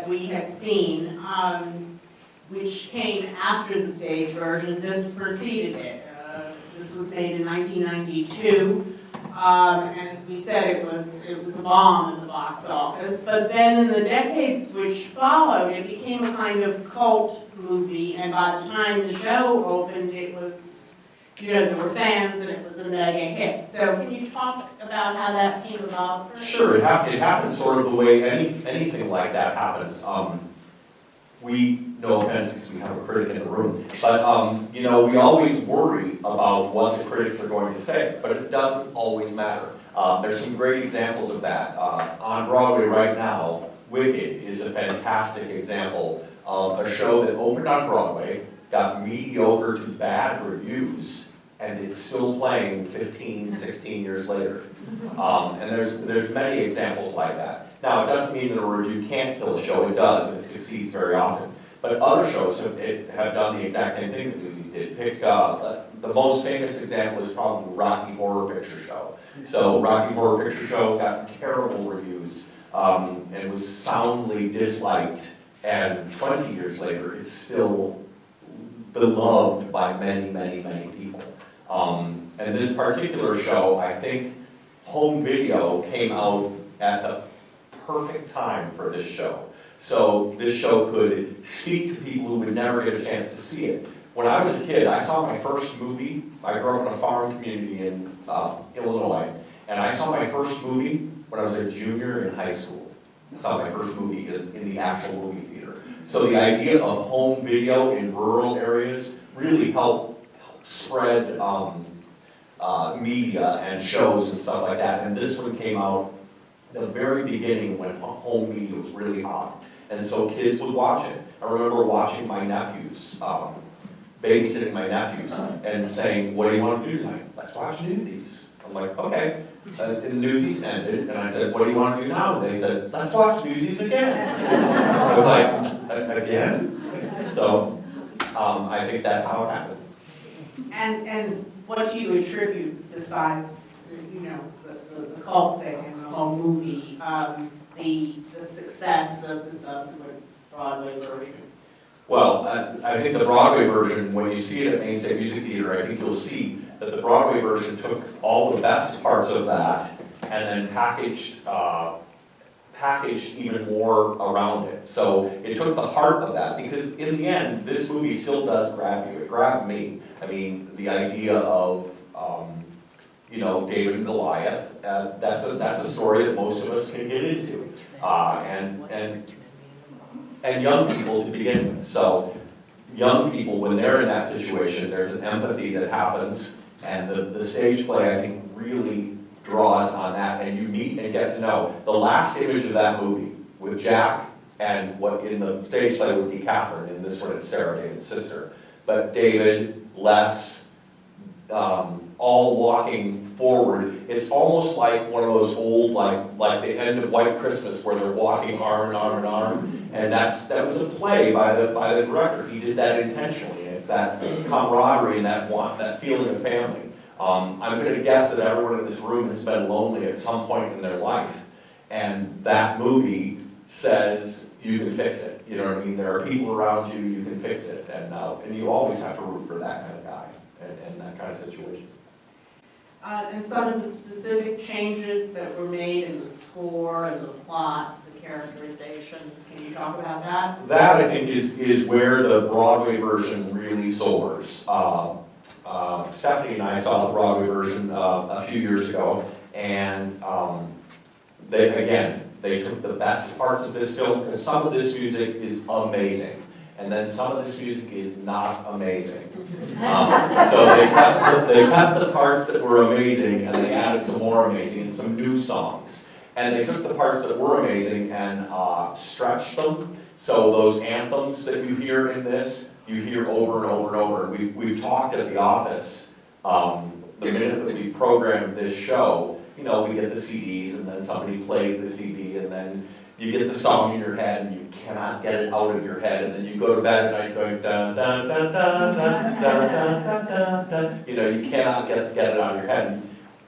we had seen, which came after the stage version. This preceded it. This was made in 1992. And as we said, it was a bomb in the box office. But then in the decades which followed, it became a kind of cult movie. And by the time the show opened, it was, there were fans and it was a mega hit. So can you talk about how that came about? Sure, it happened sort of the way anything like that happens. No offense, because we have a critic in the room, but we always worry about what the critics are going to say, but it doesn't always matter. There's some great examples of that. On Broadway right now, Wicked is a fantastic example of a show that opened on Broadway, got mediocre to bad reviews, and it's still playing 15, 16 years later. And there's many examples like that. Now, it doesn't mean that a review can't kill a show, it does, and it succeeds very often. But other shows have done the exact same thing that Newsies did. The most famous example is probably Rocky Horror Picture Show. So Rocky Horror Picture Show got terrible reviews and was soundly disliked, and 20 years later it's still beloved by many, many, many people. And this particular show, I think home video came out at the perfect time for this show. So this show could speak to people who would never get a chance to see it. When I was a kid, I saw my first movie. I grew up in a farm community in Illinois, and I saw my first movie when I was a junior in high school. I saw my first movie in the actual movie theater. So the idea of home video in rural areas really helped spread media and shows and stuff like that. And this one came out at the very beginning when home media was really hot. And so kids would watch it. I remember watching my nephews, babysitting my nephews, and saying, "What do you want to do tonight?" "Let's watch Newsies." I'm like, "Okay." The Newsies ended, and I said, "What do you want to do now?" And they said, "Let's watch Newsies again." I was like, "Again?" So I think that's how it happened. And what do you attribute, besides, the cult thing and the whole movie, the success of the subsequent Broadway version? Well, I think the Broadway version, when you see it at Maine State Music Theater, I think you'll see that the Broadway version took all the best parts of that and then packaged even more around it. So it took the heart of that, because in the end, this movie still does grab you. It grabbed me. I mean, the idea of David and Goliath, that's a story that most of us can get into, and young people to begin with. So young people, when they're in that situation, there's an empathy that happens, and the stage play, I think, really draws on that, and you meet and get to know. The last image of that movie with Jack, and what in the stage play would be Catherine, in this one it's Sarah, David's sister, but David, Les, all walking forward. It's almost like one of those old, like the end of White Christmas, where they're walking arm in arm in arm, and that was a play by the director. He did that intentionally. It's that camaraderie and that feeling of family. I'm going to guess that everyone in this room has been lonely at some point in their life, and that movie says you can fix it. You know what I mean? There are people around you, you can fix it, and you always have to root for that kind of guy and that kind of situation. And some of the specific changes that were made in the score and the plot, the characterizations, can you talk about that? That, I think, is where the Broadway version really soars. Stephanie and I saw the Broadway version a few years ago, and they took the best parts of this film, because some of this music is amazing, and then some of this music is not amazing. So they cut the parts that were amazing, and they added some more amazing and some new songs. And they took the parts that were amazing and stretched them. So those anthems that you hear in this, you hear over and over and over. We've talked at the office, the minute that we programmed this show, we get the CDs, and then somebody plays the CD, and then you get the song in your head, and you cannot get it out of your head, and then you go to bed at night going dun dun dun dun dun dun dun dun dun. You cannot get it out of your head.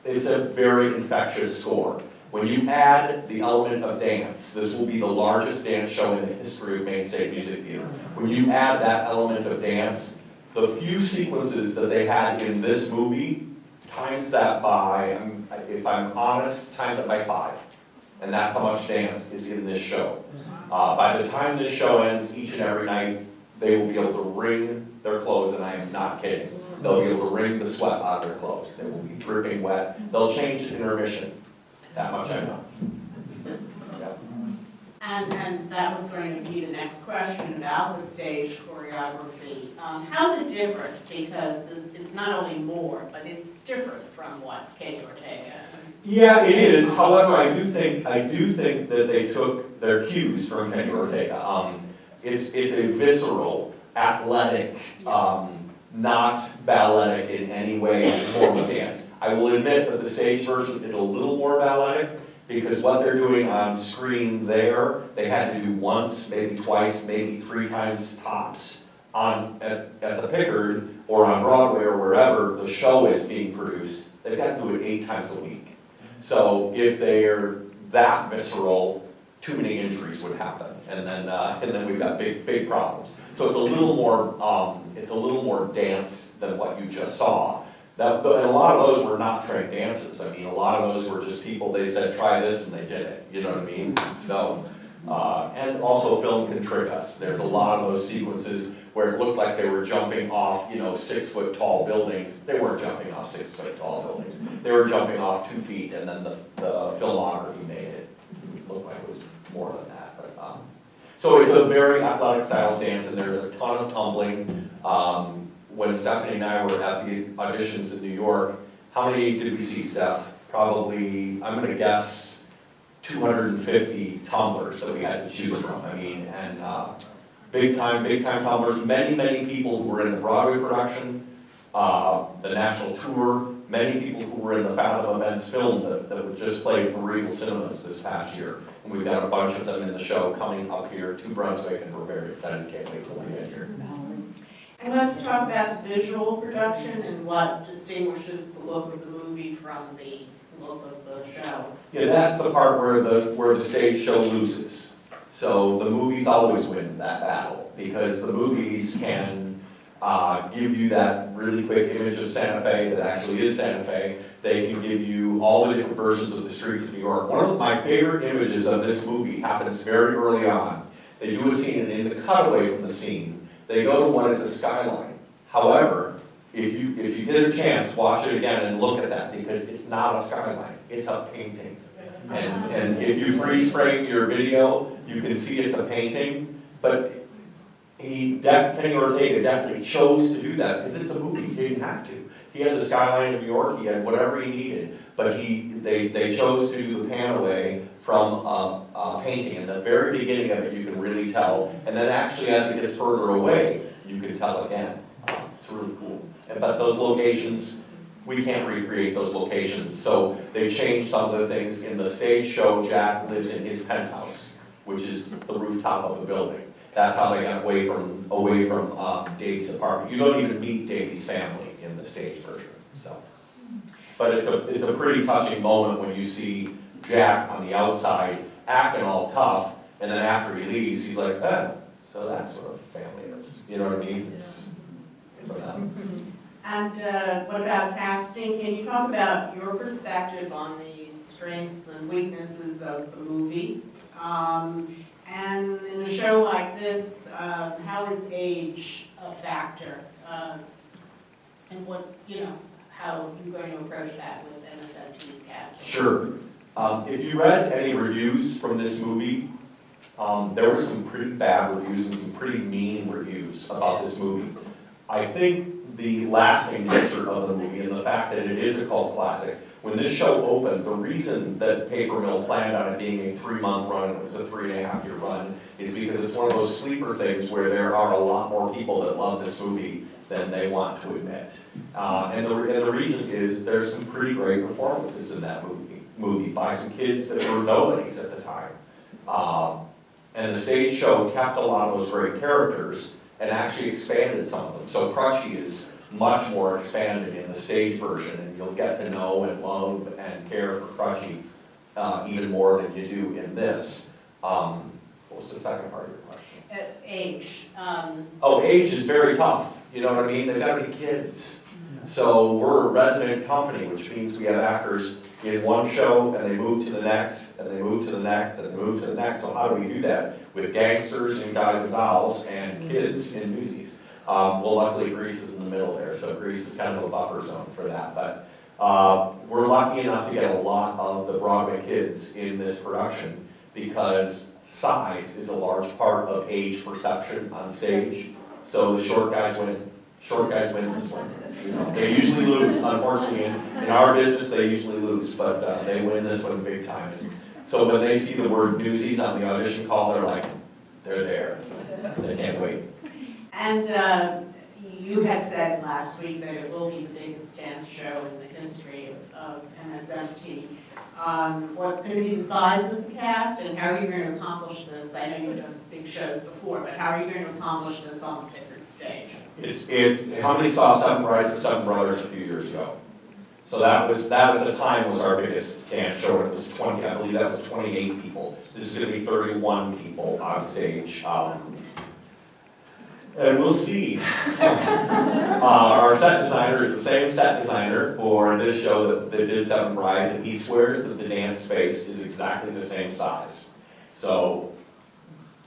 It's a very infectious score, When you add the element of dance, this will be the largest dance show in the history of Maine State Music Theater. When you add that element of dance, the few sequences that they had in this movie, times that by, if I'm honest, times that by 5. And that's how much dance is in this show. By the time this show ends, each and every night, they will be able to wring their clothes, and I am not kidding. They'll be able to wring the sweat out of their clothes. They will be dripping wet. They'll change to intermission. That much I know. Yeah. And that was going to be the next question about the stage choreography. How's it different? Because it's not only more, but it's different from what Kenny Ortega. Yeah, it is. However, I do think that they took their cues from Kenny Ortega. It's a visceral, athletic, not balletic in any way form of dance. I will admit that the stage version is a little more balletic because what they're doing on screen there, they had to do once, maybe twice, maybe 3 times tops at the Pickard or on Broadway or wherever the show is being produced. They've got to do it 8 times a week. So if they're that visceral, too many injuries would happen, and then we've got big problems. So it's a little more dance than what you just saw. And a lot of those were not trained dancers. I mean, a lot of those were just people, they said, try this, and they did it. You know what I mean? So, and also film can trick us. There's a lot of those sequences where it looked like they were jumping off, 6-foot tall buildings. They weren't jumping off 6-foot tall buildings. They were jumping off 2 feet, and then the filmography made it look like it was more than that. But, so it's a very athletic style of dance, and there's a ton of tumbling. When Stephanie and I were at the auditions in New York, how many did we see, Steph? Probably, I'm gonna guess, 250 tumblers that we had to choose from. I mean, and big time tumblers. Many people who were in the Broadway production, the national tour, many people who were in the Fathom Events film that was just played for Regal Cinemas this past year. And we've got a bunch of them in the show coming up here to Brunswick, and we're very excited. Can't wait till we get here. And let's talk about visual production and what distinguishes the look of the movie from the look of the show. Yeah, that's the part where the stage show loses. So the movies always win that battle because the movies can give you that really quick image of Santa Fe that actually is Santa Fe. They can give you all the different versions of the streets of New York. One of my favorite images of this movie happens very early on. They do a scene, and in the cutaway from the scene, they go to what is a skyline. However, if you get a chance, watch it again and look at that because it's not a skyline, it's a painting. And if you freeze frame your video, you can see it's a painting, but Kenny Ortega definitely chose to do that because it's a movie, he didn't have to. He had the skyline of New York, he had whatever he needed, but they chose to do the pan away from a painting. In the very beginning of it, you can really tell, and then actually as it gets further away, you can tell again. It's really cool. But those locations, we can't recreate those locations, so they changed some of the things. In the stage show, Jack lives in his penthouse, which is the rooftop of the building. That's how they got away from Davy's apartment. You don't even meet Davy's family in the stage version. So, but it's a pretty touching moment when you see Jack on the outside acting all tough, and then after he leaves, he's like, so that's what a family is. You know what I mean? And what about casting? Can you talk about your perspective on the strengths and weaknesses of the movie? And in a show like this, how is age a factor? And what, how you're going to approach that with MSMT's casting? Sure. If you read any reviews from this movie, there were some pretty bad reviews and some pretty mean reviews about this movie. I think the lasting nature of the movie and the fact that it is a cult classic, when this show opened, the reason that Paper Mill planned on it being a 3-month run, and it was a 3.5-year run, is because it's one of those sleeper things where there are a lot more people that love this movie than they want to admit. And the reason is there's some pretty great performances in that movie by some kids that were nobodies at the time. And the stage show kept a lot of those great characters and actually expanded some of them. So Crutchy is much more expanded in the stage version, and you'll get to know and love and care for Crutchy even more than you do in this. What was the second part of your question? Age. Oh, age is very tough, you know what I mean? They've got to be kids. So we're a resident company, which means we have actors in one show and they move to the next, and they move to the next, and they move to the next. So how do we do that? With gangsters and guys and dolls and kids in Newsies. Well, luckily Greece is in the middle there, so Greece is kind of a buffer zone for that. But we're lucky enough to get a lot of the Broadway kids in this production because size is a large part of age perception on stage. So the short guys win. Short guys win this one. You know, they usually lose, unfortunately. In our business, they usually lose, but they win this one big time. And so when they see the word Newsies on the audition call, they're like, they're there. They can't wait. And you had said last week that it will be the biggest dance show in the history of MSMT. What's going to be the size of the cast, and how are you going to accomplish this? I know you've done big shows before, but how are you going to accomplish this on the bigger stage? It's how many saw Seven Brides or Seven Brothers a few years ago? So that at the time was our biggest dance show. It was 20, I believe that was 28 people. This is going to be 31 people on stage. And we'll see. Our set designer is the same set designer for this show that did Seven Brides, and he swears that the dance space is exactly the same size. So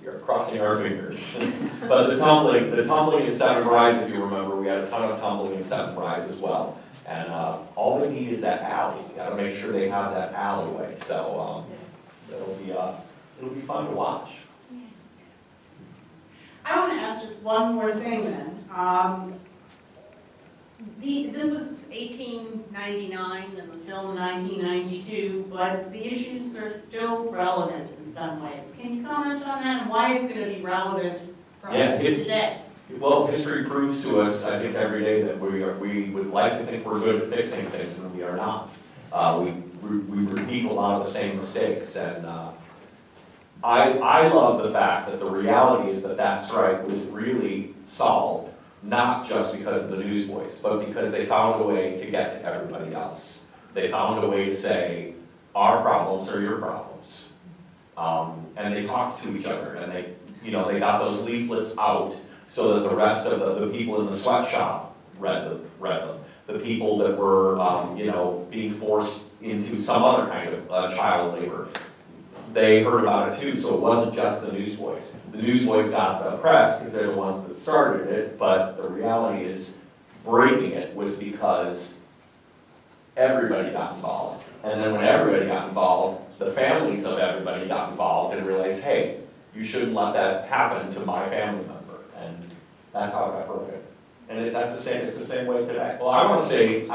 we're crossing our fingers. But the tumbling in Seven Brides, if you remember, we had a ton of tumbling in Seven Brides as well. And all they need is that alley. You got to make sure they have that alleyway. So it'll be fun to watch. I want to ask just one more thing then. This was 1899 and the film 1992, but the issues are still relevant in some ways. Can you comment on that and why it's going to be relevant for us today? Well, history proves to us, I think, every day that we would like to think we're good at fixing things, and we are not. We repeat a lot of the same mistakes, and I love the fact that the reality is that strike was really solved, not just because of the Newsboys, but because they found a way to get to everybody else. They found a way to say, our problems are your problems. And they talked to each other, and they got those leaflets out so that the rest of the people in the sweatshop read them. The people that were, being forced into some other kind of child labor, they heard about it too, so it wasn't just the Newsboys. The Newsboys got the press because they're the ones that started it, but the reality is breaking it was because everybody got involved. And then when everybody got involved, the families of everybody got involved and realized, hey, you shouldn't let that happen to my family member. And that's how it got broken. And it's the same way today. Well, I want to say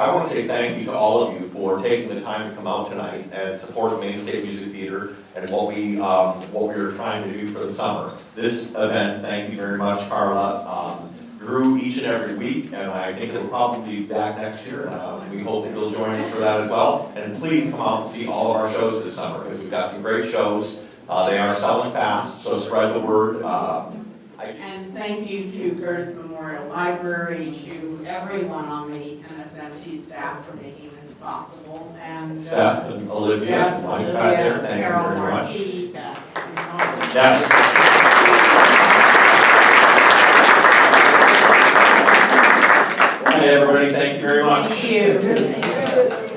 thank you to all of you for taking the time to come out tonight and support Maine State Music Theater and what we were trying to do for the summer. This event, thank you very much, Carla, grew each and every week, and I think it'll probably be back next year. We hope that you'll join us for that as well. And please come out and see all of our shows this summer, because we've got some great shows. They are selling fast, so spread the word. And thank you to Curtis Memorial Library, to everyone on the MSMT staff for making this possible. And Steph and Olivia, thank you very much. Yes. Hey everybody, thank you very much. Thank you.